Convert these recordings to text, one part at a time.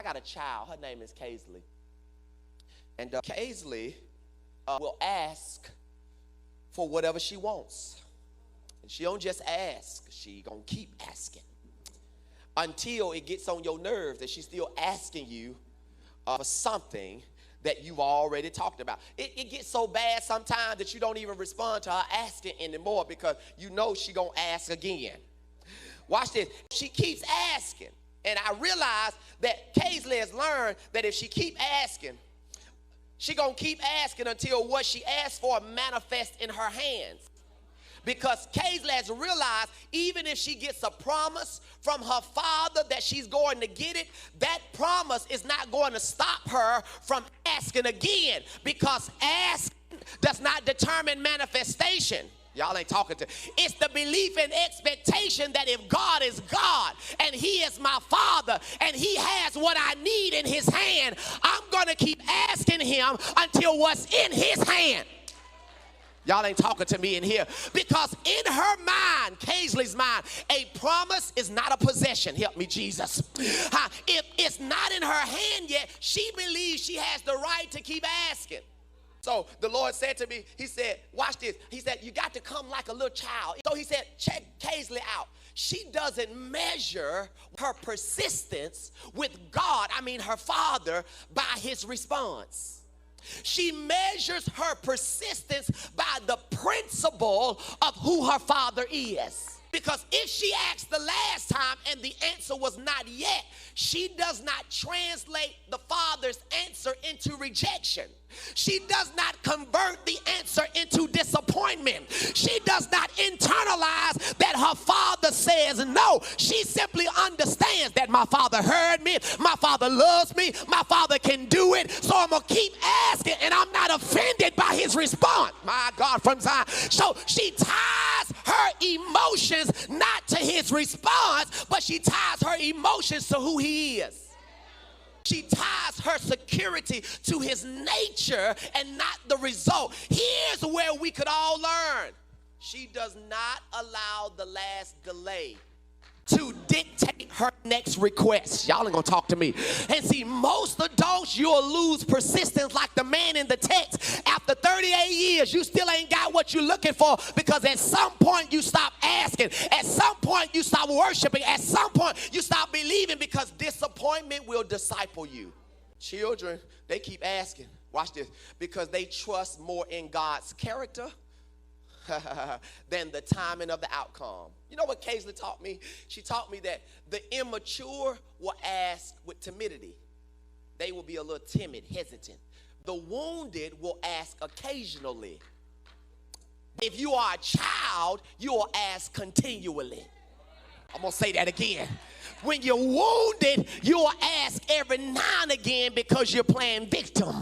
got a child. Her name is Kaisley. And Kaisley will ask for whatever she wants. And she don't just ask. She gonna keep asking until it gets on your nerves that she's still asking you for something that you've already talked about. It gets so bad sometimes that you don't even respond to her asking anymore because you know she gonna ask again. Watch this. She keeps asking. And I realize that Kaisley has learned that if she keep asking, she gonna keep asking until what she asked for manifests in her hands. Because Kaisley has realized even if she gets a promise from her father that she's going to get it, that promise is not going to stop her from asking again. Because asking does not determine manifestation. Y'all ain't talking to. It's the belief and expectation that if God is God and he is my father and he has what I need in his hand, I'm going to keep asking him until what's in his hand. Y'all ain't talking to me in here. Because in her mind, Kaisley's mind, a promise is not a possession. Help me, Jesus. If it's not in her hand yet, she believes she has the right to keep asking. So the Lord said to me, he said, watch this. He said, you got to come like a little child. So he said, check Kaisley out. She doesn't measure her persistence with God, her father, by his response. She measures her persistence by the principle of who her father is. Because if she asked the last time and the answer was not yet, she does not translate the father's answer into rejection. She does not convert the answer into disappointment. She does not internalize that her father says no. She simply understands that my father heard me, my father loves me, my father can do it, so I'm going to keep asking, and I'm not offended by his response. My God, from Zion. So she ties her emotions not to his response, but she ties her emotions to who he is. She ties her security to his nature and not the result. Here's where we could all learn. She does not allow the last delay to dictate her next request. Y'all ain't gonna talk to me. And see, most adults, you'll lose persistence like the man in the text. After 38 years, you still ain't got what you're looking for because at some point you stop asking. At some point you stop worshiping. At some point you stop believing because disappointment will disciple you. Children, they keep asking. Watch this. Because they trust more in God's character than the timing of the outcome. You know what Kaisley taught me? She taught me that the immature will ask with timidity. They will be a little timid, hesitant. The wounded will ask occasionally. If you are a child, you will ask continually. I'm going to say that again. When you're wounded, you'll ask every now and again because you're playing victim.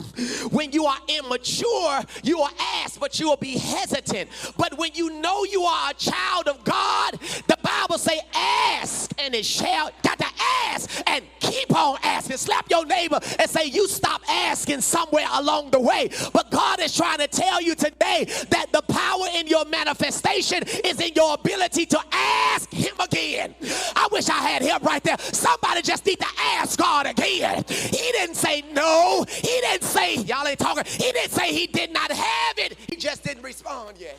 When you are immature, you will ask, but you will be hesitant. But when you know you are a child of God, the Bible say, ask and it shall. Got to ask and keep on asking. Slap your neighbor and say, you stop asking somewhere along the way. But God is trying to tell you today that the power in your manifestation is in your ability to ask him again. I wish I had help right there. Somebody just need to ask God again. He didn't say no. He didn't say, y'all ain't talking. He didn't say he did not have it. He just didn't respond yet.